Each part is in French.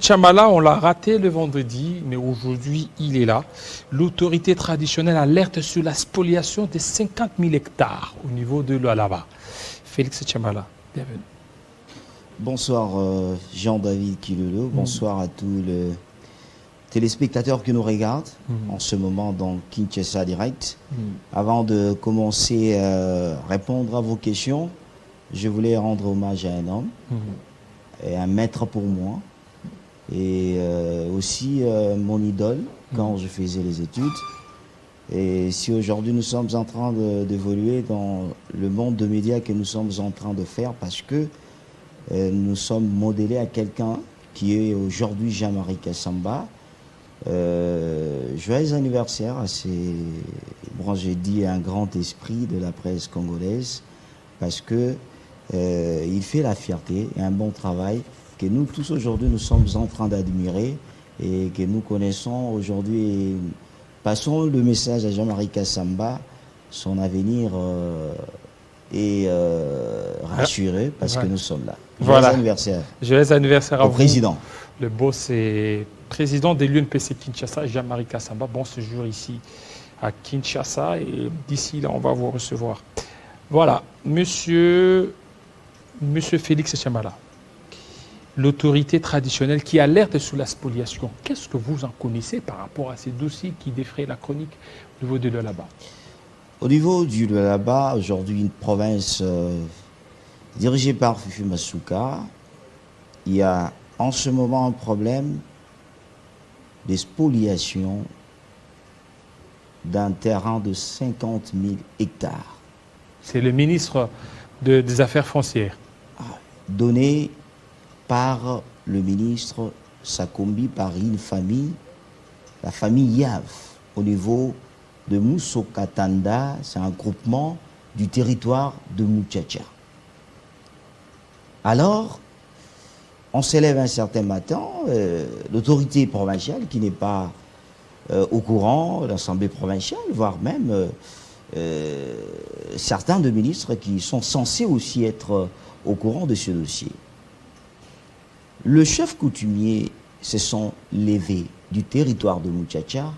Chamala, on l'a raté le vendredi, mais aujourd'hui, il est là. L'autorité traditionnelle alerte sur la spoliation de 50 000 hectares au niveau de l'Alaba. Félix Chamala, bienvenue. Bonsoir Jean-David Kilolo, bonsoir à tous les téléspectateurs qui nous regardent en ce moment dans Kinshasa Direct. Avant de commencer à répondre à vos questions, je voulais rendre hommage à un homme, et un maître pour moi, et aussi mon idole quand je faisais les études. Et si aujourd'hui nous sommes en train d'évoluer dans le monde de médias que nous sommes en train de faire, parce que nous sommes modélés à quelqu'un qui est aujourd'hui Jean-Marie Kassamba. Joyeux anniversaire à bon, j'ai dit un grand esprit de la presse congolaise, parce que il fait la fierté et un bon travail que nous tous aujourd'hui nous sommes en train d'admirer et que nous connaissons aujourd'hui. Passons le message à Jean-Marie Kassamba, son avenir est rassuré parce que nous sommes là. Joyeux anniversaire. Joyeux anniversaire à vous. Président. Le boss est président de l'UNPC Kinshasa, Jean-Marie Kassamba. Bon séjour ici à Kinshasa et d'ici là, on va vous recevoir. Voilà, monsieur Félix Chamala, l'autorité traditionnelle qui alerte sur la spoliation. Qu'est-ce que vous en connaissez par rapport à ces dossiers qui défraient la chronique au niveau de l'Alaba? Au niveau du Lualaba, aujourd'hui une province dirigée par Fifi Masuka, il y a en ce moment un problème de spoliation d'un terrain de 50 000 hectares. C'est le ministre des Affaires foncières. Donné par le ministre Sakombi, par une famille, la famille Yav, au niveau de Moussokatanda, c'est un groupement du territoire de Muchacha. Alors, on s'élève un certain matin, l'autorité provinciale qui n'est pas au courant, l'Assemblée provinciale, voire même certains de ministres qui sont censés aussi être au courant de ce dossier. Le chef coutumier se sont levés du territoire de Muchacha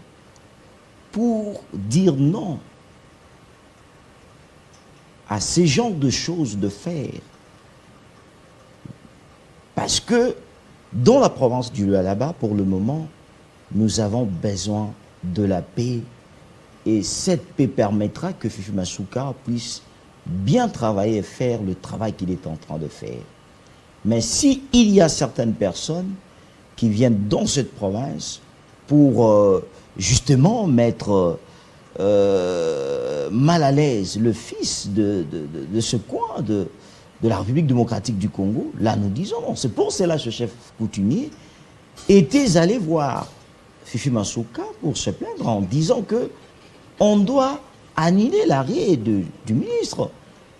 pour dire non à ces genres de choses de faire. Parce que dans la province du Lualaba, pour le moment, nous avons besoin de la paix. Et cette paix permettra que Fifi Masuka puisse bien travailler et faire le travail qu'il est en train de faire. Mais s'il y a certaines personnes qui viennent dans cette province pour justement mettre mal à l'aise le fils de ce coin de la République démocratique du Congo, là nous disons non. C'est pour cela que ce chef coutumier était allé voir Fifi Masuka pour se plaindre en disant que on doit annuler l'arrêt du ministre,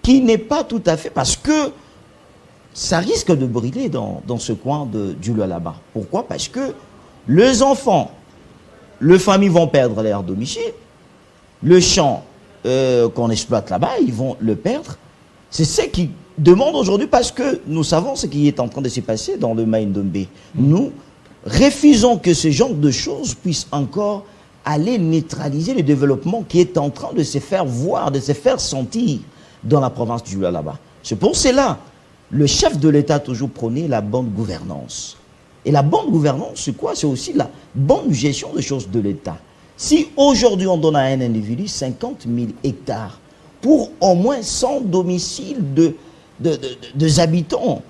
qui n'est pas tout à fait, parce que ça risque de brûler dans ce coin du Lualaba. Pourquoi? Parce que les enfants, les familles vont perdre leur domicile, le champ qu'on exploite là-bas, ils vont le perdre. C'est ce qui demande aujourd'hui, parce que nous savons ce qui est en train de se passer dans le Maïndombe. Nous refusons que ce genre de choses puissent encore aller neutraliser le développement qui est en train de se faire voir, de se faire sentir dans la province du Lualaba. C'est pour cela le chef de l'État a toujours prôné la bonne gouvernance. Et la bonne gouvernance, c'est quoi? C'est aussi la bonne gestion des choses de l'État. Si aujourd'hui on donne à un individu 50 000 hectares pour au moins 100 domiciles des habitants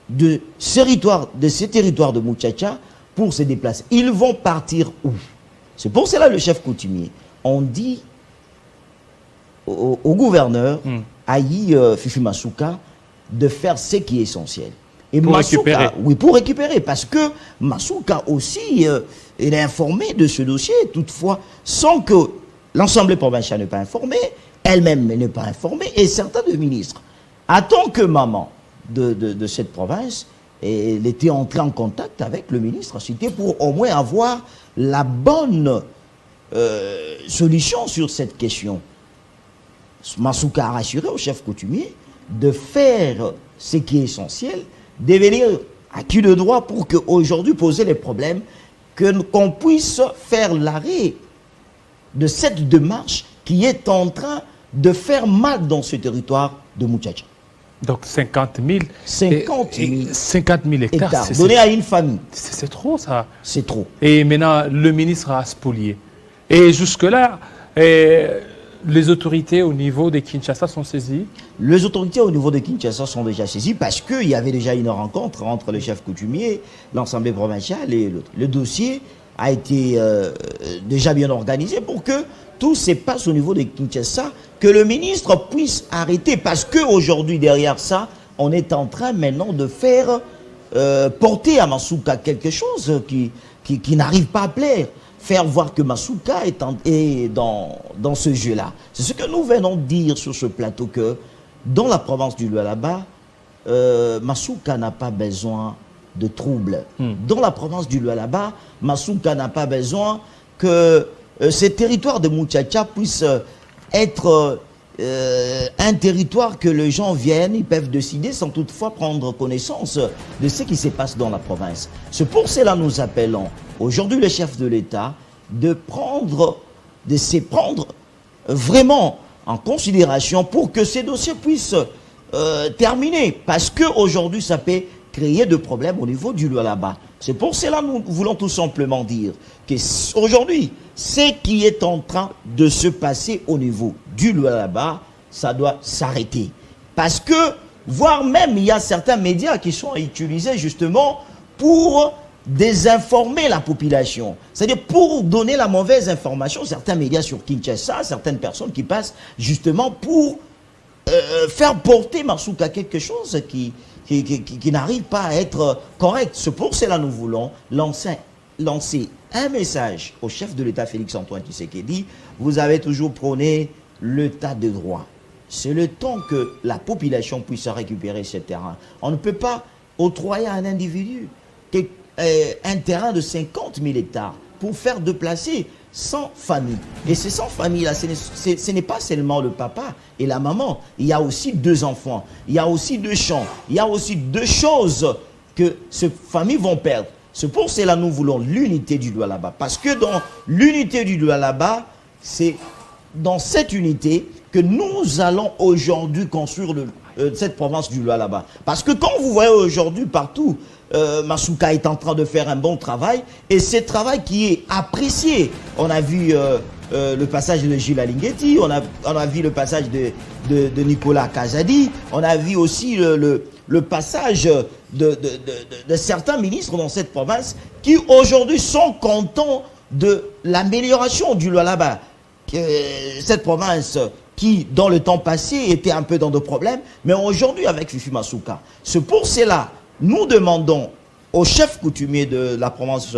de ces territoires de Muchacha pour se déplacer, ils vont partir où? C'est pour cela le chef coutumier, on dit au gouverneur, Ayi Fifi Masuka, de faire ce qui est essentiel. Et pour Masuka, récupérer. Oui, pour récupérer, parce que Masuka aussi, il est informé de ce dossier, toutefois, sans que l'Assemblée provinciale n'est pas informée, elle-même n'est pas informée, et certains de ministres. En tant que maman de cette province, elle était entrée en contact avec le ministre cité pour au moins avoir la bonne solution sur cette question. Masuka a rassuré au chef coutumier de faire ce qui est essentiel, de venir à qui de droit pour qu'aujourd'hui poser les problèmes, qu'on puisse faire l'arrêt de cette démarche qui est en train de faire mal dans ce territoire de Muchacha. Donc 50 000, 50 000 hectares. Donnés à une famille. C'est trop ça. C'est trop. Et maintenant, le ministre a spolié. Et jusque-là, les autorités au niveau de Kinshasa sont saisies. Les autorités au niveau de Kinshasa sont déjà saisies parce qu'il y avait déjà une rencontre entre le chef coutumier, l'Assemblée provinciale et l'autre. Le dossier a été déjà bien organisé pour que tout se passe au niveau de Kinshasa, que le ministre puisse arrêter. Parce qu'aujourd'hui, derrière ça, on est en train maintenant de faire porter à Masuka quelque chose qui n'arrive pas à plaire. Faire voir que Masuka est dans ce jeu-là. C'est ce que nous venons de dire sur ce plateau, que dans la province du Lualaba, Masuka n'a pas besoin de troubles. Dans la province du Lualaba, Masuka n'a pas besoin que ces territoires de Muchacha puissent être un territoire que les gens viennent, ils peuvent décider sans toutefois prendre connaissance de ce qui se passe dans la province. C'est pour cela que nous appelons aujourd'hui le chef de l'État de se prendre vraiment en considération pour que ces dossiers puissent terminer. Parce qu'aujourd'hui, ça peut créer de problèmes au niveau du Lualaba. C'est pour cela que nous voulons tout simplement dire qu'aujourd'hui, ce qui est en train de se passer au niveau du Lualaba, ça doit s'arrêter. Parce que, voire même, il y a certains médias qui sont utilisés justement pour désinformer la population. C'est-à-dire pour donner la mauvaise information, certains médias sur Kinshasa, certaines personnes qui passent justement pour faire porter Masuka quelque chose qui n'arrive pas à être correct. C'est pour cela que nous voulons lancer un message au chef de l'État Félix-Antoine Tshisekedi. Vous avez toujours prôné l'état de droit. C'est le temps que la population puisse récupérer ce terrain. On ne peut pas octroyer à un individu un terrain de 50 000 hectares pour faire déplacer 100 familles. Et ces 100 familles-là, ce n'est pas seulement le papa et la maman. Il y a aussi 2 enfants. Il y a aussi 2 champs. Il y a aussi 2 choses que ces familles vont perdre. C'est pour cela que nous voulons l'unité du Lualaba. Parce que dans l'unité du Lualaba, c'est dans cette unité que nous allons aujourd'hui construire cette province du Lualaba. Parce que quand vous voyez aujourd'hui partout, Masuka est en train de faire un bon travail, et ce travail qui est apprécié. On a vu le passage de Gilles Alinguetti, on a vu le passage de Nicolas Kazadi, on a vu aussi le passage de certains ministres dans cette province qui aujourd'hui sont contents de l'amélioration du Lualaba. Cette province qui, dans le temps passé, était un peu dans de problèmes, mais aujourd'hui avec Fifi Masuka. C'est pour cela nous demandons au chef coutumier de la province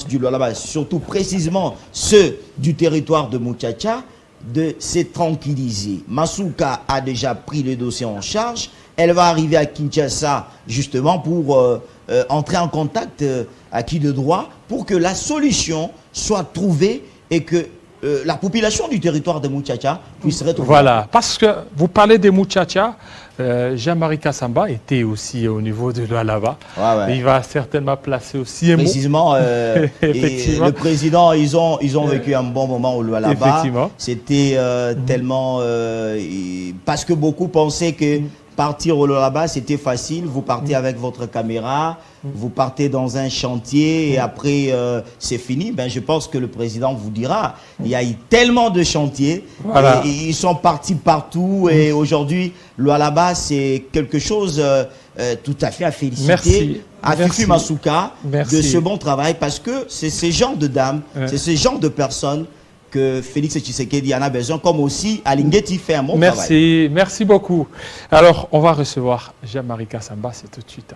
du Lualaba, surtout précisément ceux du territoire de Muchacha, de se tranquilliser. Masuka a déjà pris le dossier en charge. Elle va arriver à Kinshasa justement pour entrer en contact à qui de droit pour que la solution soit trouvée et que la population du territoire de Muchacha puisse retrouver. Voilà, parce que vous parlez de Muchacha, Jean-Marie Kassamba était aussi au niveau de Lualaba. Ouais. Il va certainement placer aussi un précisément, mot. Effectivement. Et le président, ils ont vécu un bon moment au Lualaba. C'était tellement... parce que beaucoup pensaient que partir au Lualaba, c'était facile. Vous partez avec votre caméra, vous partez dans un chantier et après, c'est fini. Ben, je pense que le président vous dira, il y a eu tellement de chantiers. Voilà. Et ils sont partis partout. Et aujourd'hui, Lualaba, c'est quelque chose tout à fait à féliciter. Merci. À Fifi Masuka de ce bon travail parce que c'est ce genre de dames, c'est ce genre de personnes que Félix Tshisekedi en a besoin, comme aussi Alinguetti fait un bon travail. Merci beaucoup. Alors, on va recevoir Jean-Marie Kassamba, c'est tout de suite.